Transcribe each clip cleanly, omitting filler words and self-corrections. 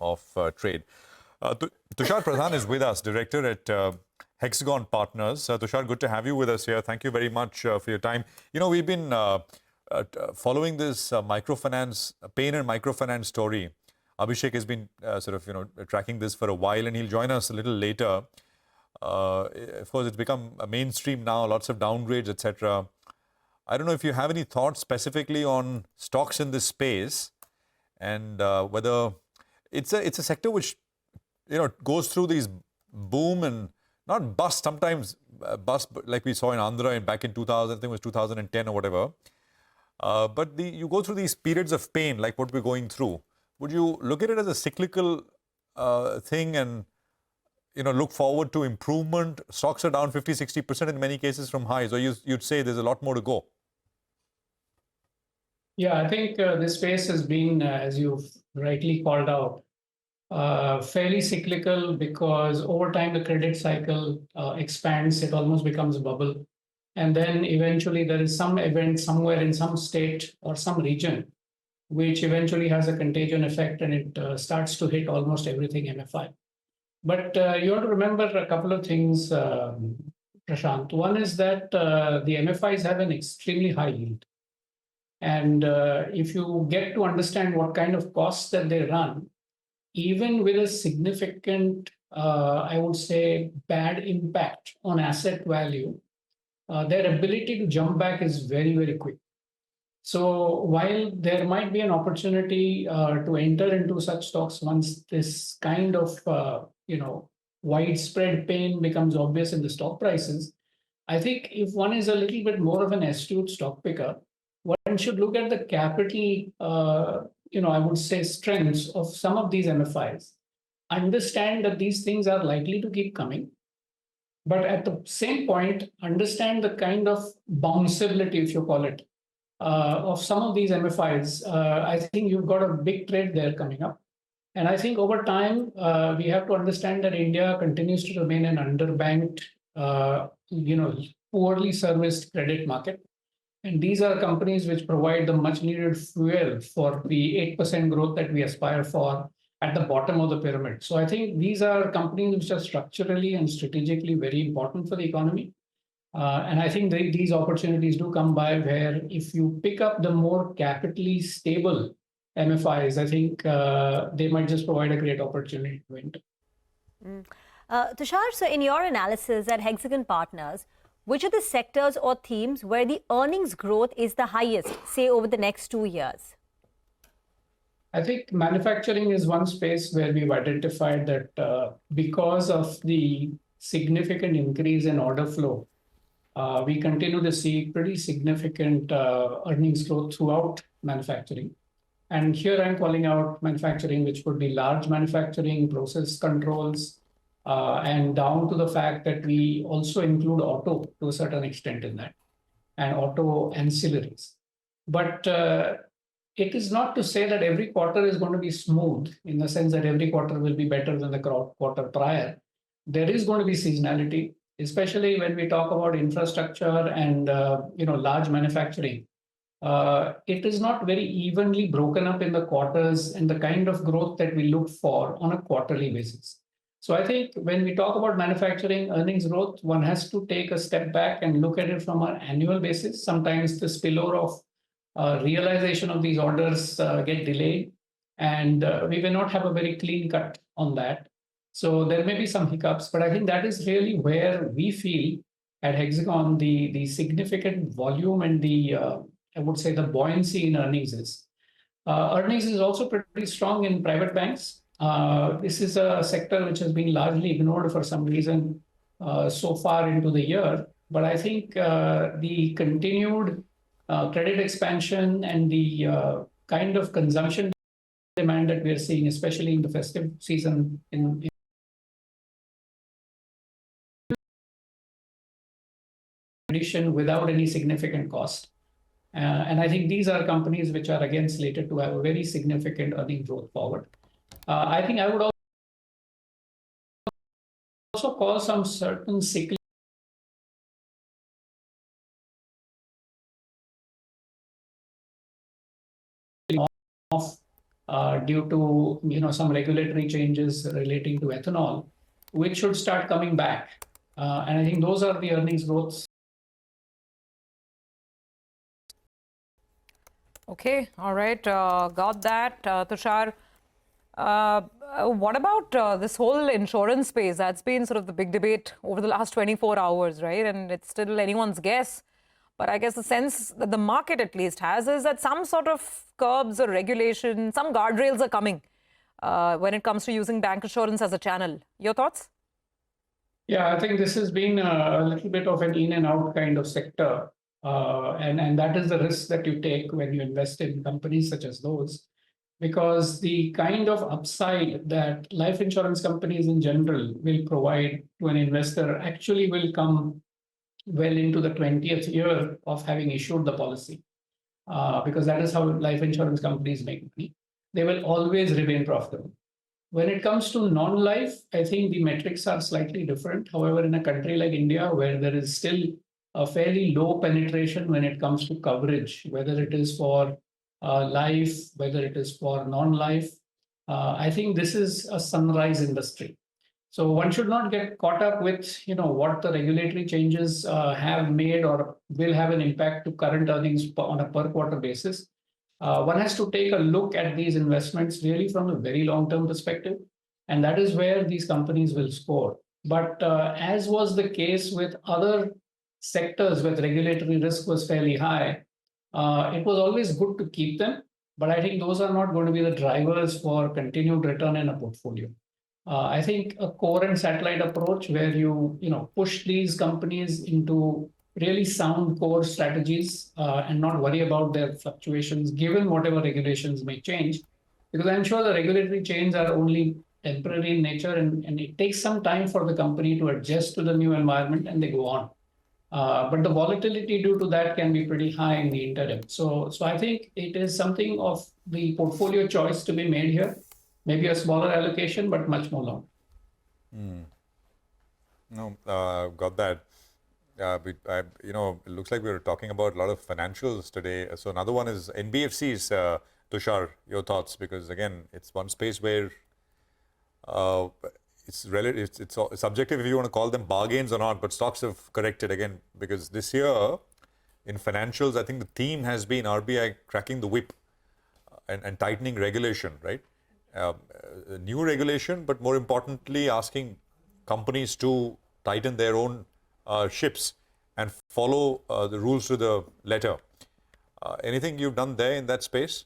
of trade. Tushar Pradhan is with us, director at HXGON Partners. Tushar, good to have you with us here. Thank you very much for your time. You know, we've been following this microfinance, pain and microfinance story. Abhishek has been tracking this for a while, and he'll join us a little later. Of course, it's become a mainstream now, lots of downgrades, etc. I don't know if you have any thoughts specifically on stocks in this space, and whether it's a sector which, you know, goes through these boom and not bust, sometimes bust like we saw in Andhra back in 2000, I think it was 2010 or whatever. But you go through these periods of pain like what we're going through. Would you look at it as a cyclical thing and, you know, look forward to improvement? Stocks are down 50-60% in many cases from highs, or you'd say there's a lot more to go? Yeah, I think this space has been, as you've rightly called out, fairly cyclical, because over time the credit cycle expands, it almost becomes a bubble. And then eventually there is some event somewhere in some state or some region which eventually has a contagion effect, and it starts to hit almost everything MFI. But you have to remember a couple of things, Prashant. One is that the MFIs have an extremely high yield. And if you get to understand what kind of costs that they run, even with a significant, I would say, bad impact on asset value, their ability to jump back is very, very quick. So while there might be an opportunity to enter into such stocks once this kind of widespread pain becomes obvious in the stock prices, I think if one is a little bit more of an astute stock picker, one should look at the capital, I would say, strengths of some of these MFIs, understand that these things are likely to keep coming, but at the same point, understand the kind of bounceability, if you call it, of some of these MFIs. I think you've got a big trade there coming up. And I think over time, we have to understand that India continues to remain an underbanked, poorly serviced credit market. And these are companies which provide the much needed fuel for the 8% growth that we aspire for at the bottom of the pyramid. So I think these are companies which are structurally and strategically very important for the economy. And I think these opportunities do come by where if you pick up the more capitally stable MFIs, I think they might just provide a great opportunity to enter. Tushar, so in your analysis at HXGON Partners, which are the sectors or themes where the earnings growth is the highest, say, over the next 2 years? I think manufacturing is one space where we've identified that because of the significant increase in order flow, we continue to see pretty significant earnings growth throughout manufacturing. And here I'm calling out manufacturing, which could be large manufacturing, process controls, and down to the fact that we also include auto to a certain extent in that, and auto ancillaries. But it is not to say that every quarter is going to be smooth, in the sense that every quarter will be better than the quarter prior. There is going to be seasonality, especially when we talk about infrastructure and large manufacturing. It is not very evenly broken up in the quarters and the kind of growth that we look for on a quarterly basis. So I think when we talk about manufacturing earnings growth, one has to take a step back and look at it from an annual basis. Sometimes the spillover of realization of these orders get delayed, and we may not have a very clean cut on that. So there may be some hiccups, but I think that is really where we feel at HXGON the significant volume and the, I would say, the buoyancy in earnings is. Earnings is also pretty strong in private banks. This is a sector which has been largely ignored for some reason so far into the year. But I think the continued credit expansion and the kind of consumption demand that we are seeing, especially in the festive season, in addition without any significant cost. And I think these are companies which are again slated to have a very significant earning growth forward. I think I would also call some certain cyclical of due to some regulatory changes relating to ethanol, which should start coming back. And I think those are the earnings growths. Okay, all right, got that, Tushar. What about this whole insurance space? That's been sort of the big debate over the last 24 hours, right? And it's still anyone's guess. But I guess the sense that the market at least has is that some sort of curbs or regulation, some guardrails are coming when it comes to using bank insurance as a channel. Your thoughts? Yeah, I think this has been a little bit of an in and out kind of sector. And that is the risk that you take when you invest in companies such as those, because the kind of upside that life insurance companies in general will provide to an investor actually will come well into the 20th year of having issued the policy, because that is how life insurance companies make money. They will always remain profitable. When it comes to non-life, I think the metrics are slightly different. However, in a country like India, where there is still a fairly low penetration when it comes to coverage, whether it is for life, whether it is for non-life, I think this is a sunrise industry. So one should not get caught up with what the regulatory changes have made or will have an impact to current earnings on a per quarter basis. One has to take a look at these investments really from a very long-term perspective, and that is where these companies will score. But as was the case with other sectors where regulatory risk was fairly high, it was always good to keep them. But I think those are not going to be the drivers for continued return in a portfolio. I think a core and satellite approach where you push these companies into really sound core strategies and not worry about their fluctuations given whatever regulations may change, because I'm sure the regulatory changes are only temporary in nature, and it takes some time for the company to adjust to the new environment and they go on. But the volatility due to that can be pretty high in the interim. So I think it is something of the portfolio choice to be made here. Maybe a smaller allocation, but much more long. No, got that. It looks like we were talking about a lot of financials today. So another one is NBFCs. Tushar, your thoughts? Because again, it's one space where it's subjective if you want to call them bargains or not, but stocks have corrected again, because this year in financials, I think the theme has been RBI cracking the whip and tightening regulation, right? New regulation, but more importantly, asking companies to tighten their own ships and follow the rules to the letter. Anything you've done there in that space?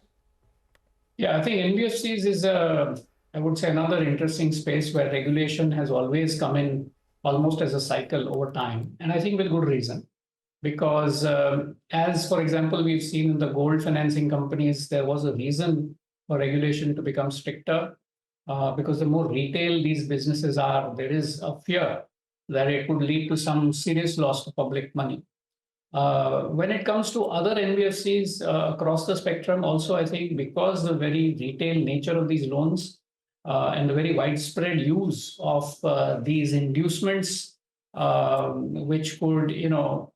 Yeah, I think NBFCs is, I would say, another interesting space where regulation has always come in almost as a cycle over time. And I think with good reason, because as, for example, we've seen in the gold financing companies, there was a reason for regulation to become stricter, because the more retail these businesses are, there is a fear that it could lead to some serious loss of public money. When it comes to other NBFCs across the spectrum, also, I think because the very retail nature of these loans and the very widespread use of these inducements, which could,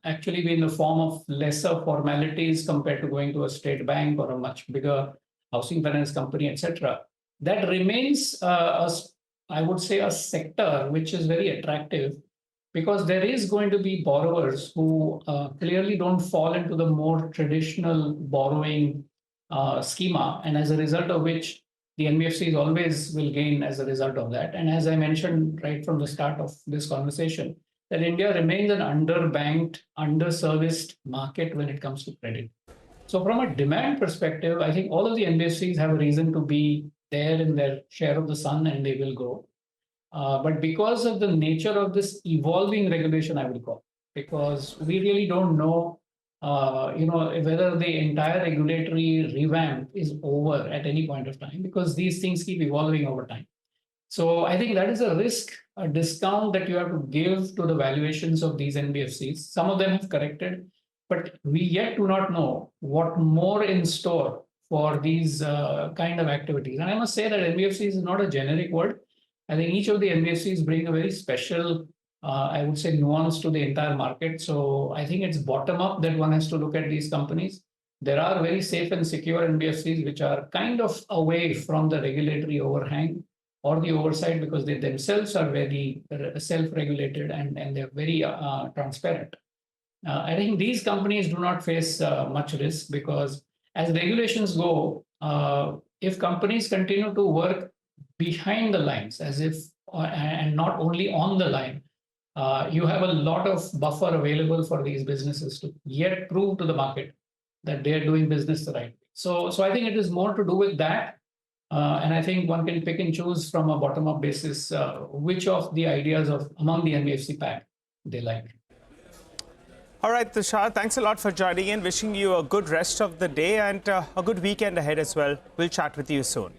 actually be in the form of lesser formalities compared to going to a state bank or a much bigger housing finance company, etc. That remains, I would say, a sector which is very attractive, because there is going to be borrowers who clearly don't fall into the more traditional borrowing schema, and as a result of which the NBFCs always will gain as a result of that. And as I mentioned right from the start of this conversation, that India remains an underbanked, underserviced market when it comes to credit. So from a demand perspective, I think all of the NBFCs have a reason to be there in their share of the sun, and they will grow. But because of the nature of this evolving regulation, I would call, because we really don't know, whether the entire regulatory revamp is over at any point of time, because these things keep evolving over time. So I think that is a risk, a discount that you have to give to the valuations of these NBFCs. Some of them have corrected, but we yet do not know what more in store for these kind of activities. And I must say that NBFCs is not a generic word. I think each of the NBFCs bring a very special, I would say, nuance to the entire market. So I think it's bottom up that one has to look at these companies. There are very safe and secure NBFCs which are kind of away from the regulatory overhang or the oversight because they themselves are very self-regulated and they're very transparent. I think these companies do not face much risk because as regulations go, if companies continue to work behind the lines as if and not only on the line, you have a lot of buffer available for these businesses to yet prove to the market that they're doing business the right way. So I think it is more to do with that. And I think one can pick and choose from a bottom-up basis which of the ideas of among the NBFC pack they like. All right, Tushar, thanks a lot for joining in. Wishing you a good rest of the day and a good weekend ahead as well. We'll chat with you soon.